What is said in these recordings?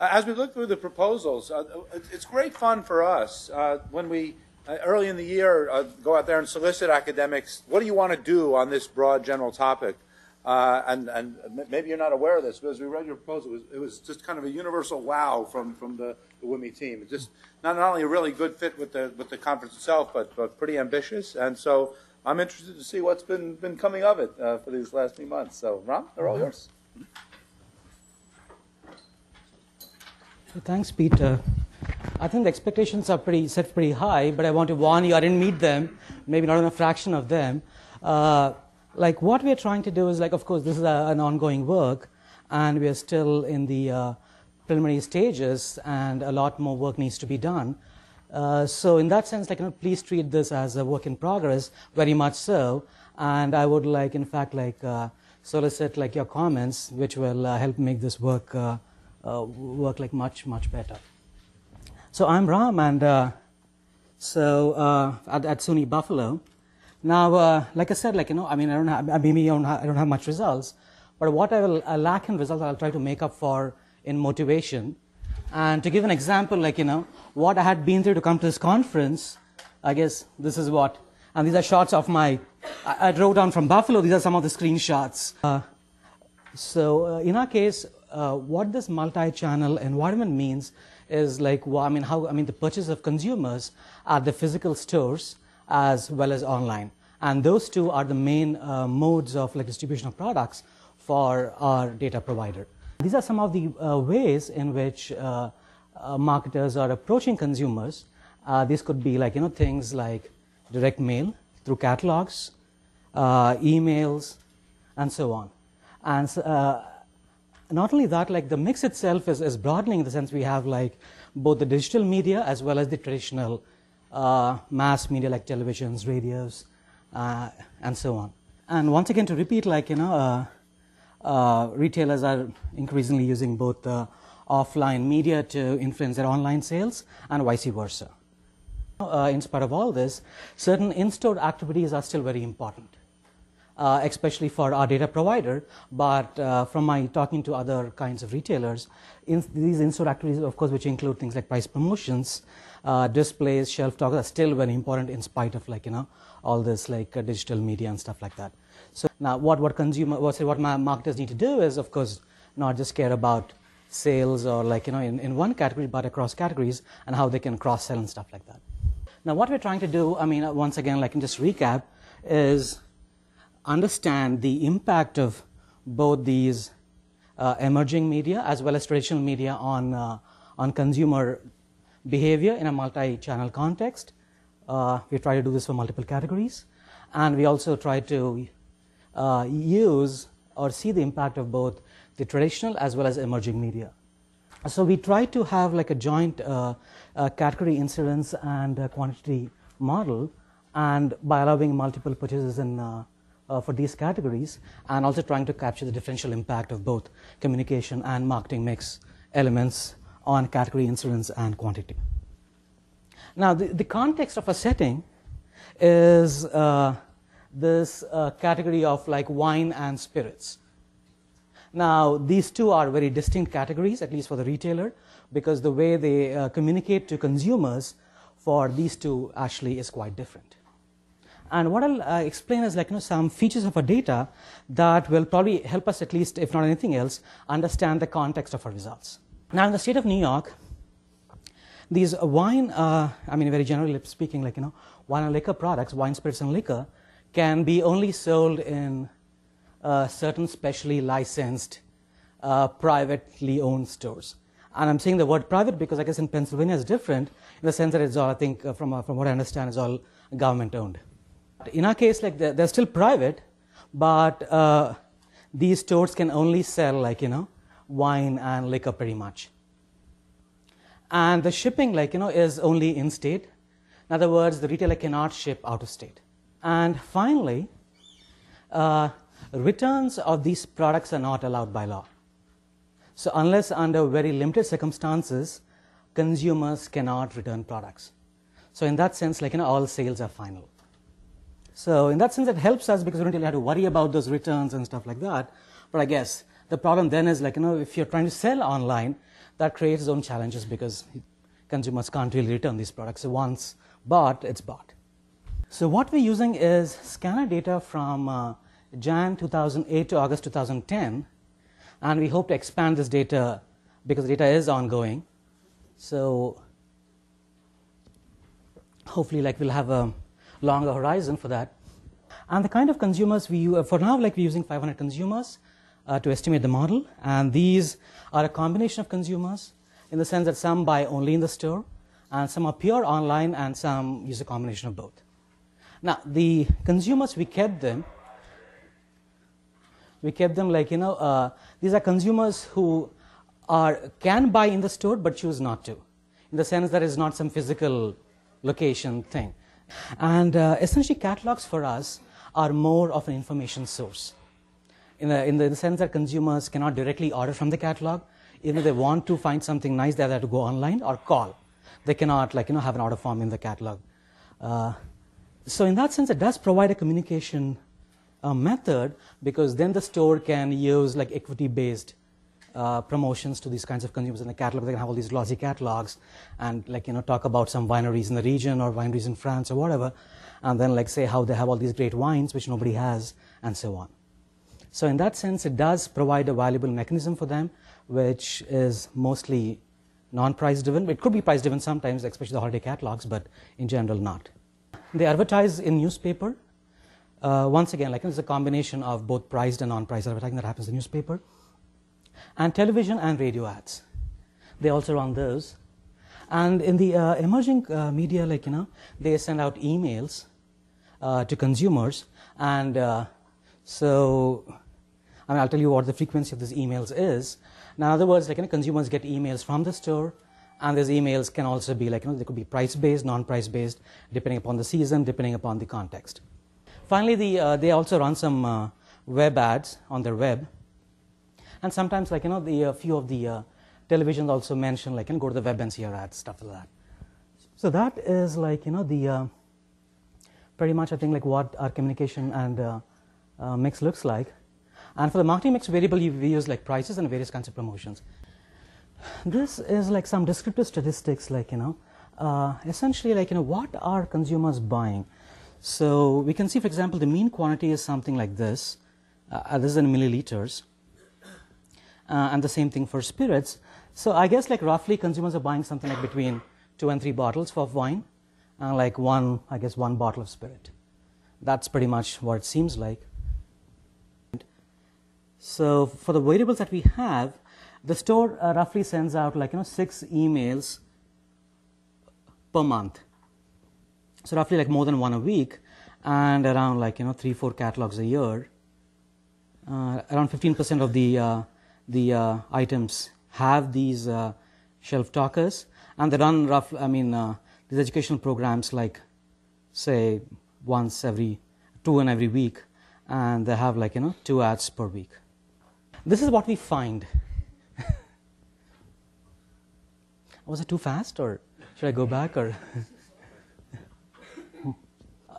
As we look through the proposals, it's great fun for us when we, early in the year, go out there and solicit academics. What do you want to do on this broad general topic? And maybe you're not aware of this, but as we read your proposal, it was just kind of a universal wow from the WME team. It's just not only a really good fit with the conference itself, but pretty ambitious. And so I'm interested to see what's been coming of it for these last few months. So, Ram, they're all yours. Thanks, Peter. I think the expectations are set pretty high, but I want to warn you, I didn't meet them, maybe not in a fraction of them. Like what we're trying to do is, like, of course, this is an ongoing work, and we are still in the preliminary stages, and a lot more work needs to be done. So in that sense, like, please treat this as a work in progress, very much so, and I would like, in fact, like, solicit like your comments, which will help make this work like much better. So I'm Ram, and at SUNY Buffalo. Now, like I said, like, I mean, I don't have much results, but what I will lack in results, I'll try to make up for in motivation. And to give an example, like, what I had been through to come to this conference, I guess this is what, and these are shots of I drove down from Buffalo. These are some of the screenshots. So in our case, what this multi-channel environment means is like, the purchase of consumers at the physical stores as well as online. And those two are the main modes of like distribution of products for our data provider. These are some of the ways in which marketers are approaching consumers. These could be like, things like direct mail through catalogs, emails, and so on. And not only that, like the mix itself is broadening in the sense we have like both the digital media as well as the traditional mass media like televisions, radios, and so on. And once again, to repeat, like, retailers are increasingly using both offline media to influence their online sales and vice versa. In spite of all this, certain in-store activities are still very important. Especially for our data provider, but from my talking to other kinds of retailers, these in-store activities, of course, which include things like price promotions, displays, shelf talk, are still very important in spite of like all this like digital media and stuff like that. So now, what marketers need to do is, of course, not just care about sales or like in one category, but across categories and how they can cross-sell and stuff like that. Now, what we're trying to do, once again, like in just recap, is understand the impact of both these emerging media as well as traditional media on consumer behavior in a multi-channel context. We try to do this for multiple categories, and we also try to use or see the impact of both the traditional as well as emerging media. So we try to have like a joint category incidence and quantity model, and by allowing multiple purchases in for these categories, and also trying to capture the differential impact of both communication and marketing mix elements on category incidence and quantity. Now, the context of a setting is this category of like wine and spirits. Now, these two are very distinct categories, at least for the retailer, because the way they communicate to consumers for these two actually is quite different. And what I'll explain is like some features of our data that will probably help us, at least if not anything else, understand the context of our results. Now, in the state of New York, these wine, very generally speaking, like wine and liquor products, wine, spirits, and liquor, can be only sold in certain specially licensed, privately owned stores. And I'm saying the word private because I guess in Pennsylvania it's different in the sense that it's all, I think, from what I understand, is all government owned. In our case, like they're still private, but these stores can only sell like wine and liquor pretty much. And the shipping is only in state. In other words, the retailer cannot ship out of state. And finally, returns of these products are not allowed by law. So unless under very limited circumstances, consumers cannot return products. So in that sense, all sales are final. So in that sense, it helps us because we don't really have to worry about those returns and stuff like that. But I guess the problem then is if you're trying to sell online, that creates its own challenges because consumers can't really return these products. So once bought, it's bought. So what we're using is scanner data from Jan 2008 to August 2010, and we hope to expand this data because the data is ongoing. So hopefully we'll have a longer horizon for that. And the kind of consumers we use, for now we're using 500 consumers to estimate the model, and these are a combination of consumers in the sense that some buy only in the store and some are pure online and some use a combination of both. Now the consumers, we kept them these are consumers who can buy in the store but choose not to, in the sense that it's not some physical location thing. And essentially catalogs for us are more of an information source in the sense that consumers cannot directly order from the catalog. Even if they want to find something nice, they have to go online or call. They cannot have an order form in the catalog. So in that sense, it does provide a communication method, because then the store can use equity-based promotions to these kinds of consumers in the catalog. They can have all these glossy catalogs and talk about some wineries in the region or wineries in France or whatever, and then say how they have all these great wines which nobody has, and so on. So in that sense, it does provide a valuable mechanism for them, which is mostly non-price driven. It could be price driven sometimes, especially the holiday catalogs, but in general not. They advertise in newspaper. Once again, it's a combination of both priced and non-priced advertising that happens in newspaper. And television and radio ads. They also run those. And in the emerging media, they send out emails to consumers. And so, I'll tell you what the frequency of these emails is. Now, in other words, consumers get emails from the store, and these emails can also be they could be price-based, non-price-based, depending upon the season, depending upon the context. Finally, they also run some web ads on their web. And sometimes, a few of the televisions also mention, go to the web and see our ads, stuff like that. So that is, the pretty much, I think, what our communication and mix looks like. And for the marketing mix variable, we use prices and various kinds of promotions. This is some descriptive statistics, essentially, what are consumers buying? So we can see, for example, the mean quantity is something like this. This is in milliliters. And the same thing for spirits. So I guess roughly consumers are buying something between 2 and 3 bottles of wine, and one bottle of spirit. That's pretty much what it seems like. So for the variables that we have, the store roughly sends out 6 emails per month. So roughly more than 1 a week, and around 3-4 catalogs a year. Around 15% of the items have these shelf talkers, and they run these educational programs say two in every week, and they have 2 ads per week. This is what we find. Was it too fast, or should I go back, or?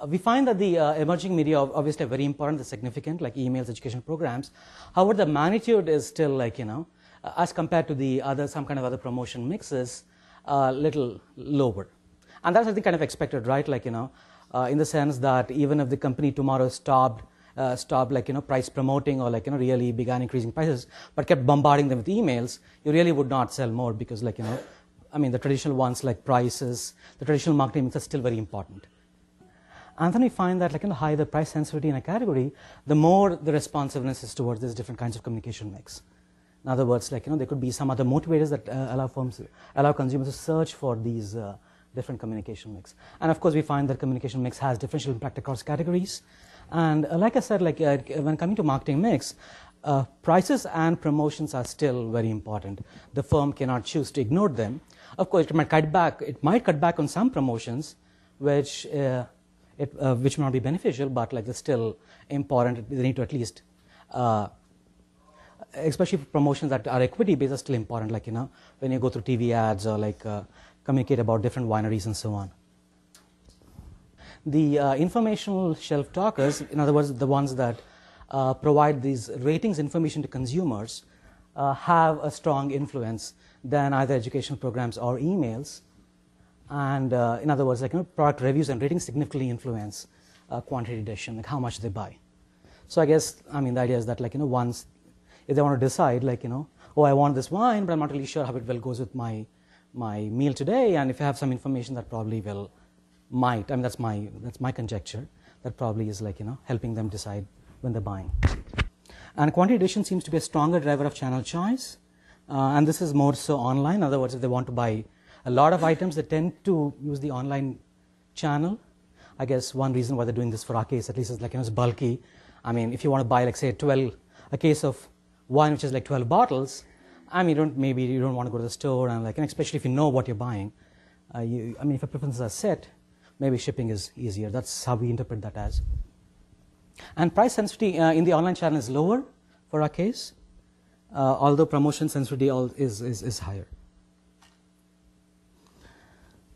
We find that the emerging media obviously are very important, they're significant, emails, educational programs. However, the magnitude is still as compared to the some kind of other promotion mixes, little lower. And that's, I think, kind of expected, right? In the sense that even if the company tomorrow stopped price promoting, or really began increasing prices, but kept bombarding them with emails, you really would not sell more, because the traditional ones prices, the traditional marketing mix are still very important. And then we find that the higher the price sensitivity in a category, the more the responsiveness is towards these different kinds of communication mix. In other words, there could be some other motivators that allow consumers to search for these different communication mix. And of course, we find that communication mix has differential impact across categories. And like I said, when coming to marketing mix, prices and promotions are still very important. The firm cannot choose to ignore them. Of course, it might cut back on some promotions, which may not be beneficial, but they're still important. They need to at least, especially for promotions that are equity based, are still important. When you go through TV ads, or communicate about different wineries and so on. The informational shelf talkers, in other words, the ones that provide these ratings information to consumers, have a strong influence. than either educational programs or emails. And in other words, like, product reviews and ratings significantly influence quantity addition, like how much they buy. So I guess, the idea is that, like, once, if they want to decide, like, oh, I want this wine, but I'm not really sure how it well goes with my meal today, and if you have some information that probably might, that's my conjecture, that probably is, like, helping them decide when they're buying. And quantity addition seems to be a stronger driver of channel choice, and this is more so online. In other words, if they want to buy a lot of items, they tend to use the online channel. I guess one reason why they're doing this for our case, at least, is like, it's bulky. If you want to buy, like, say, a case of wine, which is like 12 bottles, maybe you don't want to go to the store, and like, and especially if you know what you're buying, if your preferences are set, maybe shipping is easier. That's how we interpret that as. And price sensitivity in the online channel is lower for our case, although promotion sensitivity is higher.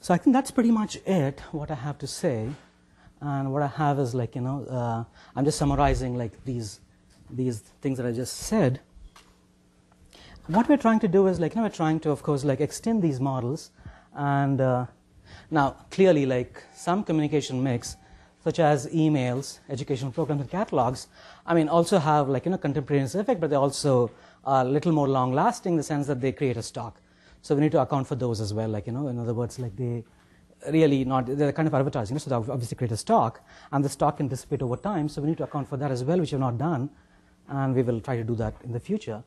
So I think that's pretty much it, what I have to say. And what I have is, like, I'm just summarizing, like, these things that I just said. What we're trying to do is, like, we're trying to, of course, like, extend these models. And now, clearly, like, some communication mix, such as emails, educational programs, and catalogs, also have, like, contemporaneous effect, but they're also a little more long-lasting in the sense that they create a stock. So we need to account for those as well. Like, in other words, like, they're kind of advertising, so they obviously create a stock, and the stock can dissipate over time, so we need to account for that as well, which we've not done, and we will try to do that in the future.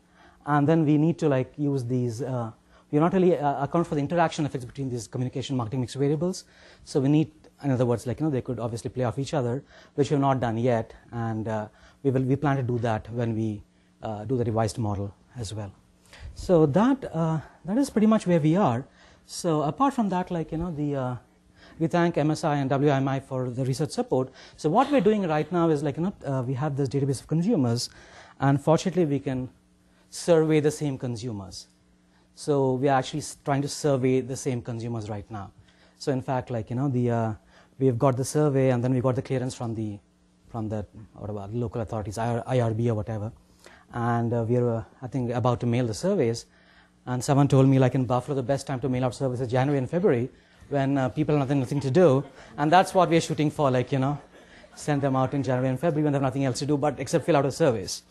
And then we need to, like, use these, we not really account for the interaction effects between these communication marketing mix variables, so we need, in other words, like, they could obviously play off each other, which we have not done yet, and we plan to do that when we do the revised model as well. So that is pretty much where we are. So apart from that, like, we thank MSI and WIMI for the research support. So what we're doing right now is, like, we have this database of consumers, and fortunately we can survey the same consumers. So we are actually trying to survey the same consumers right now. So in fact, like, we've got the survey, and then we got the clearance from the local authorities, IRB or whatever. And we're, I think, about to mail the surveys. And someone told me, like, in Buffalo, the best time to mail out surveys is January and February, when people have nothing to do. And that's what we're shooting for, like, send them out in January and February when they have nothing else to do but except fill out a surveys.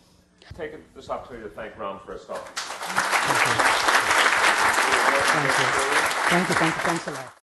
Take this opportunity to thank Ram for his talk. Thank you. Thanks a lot.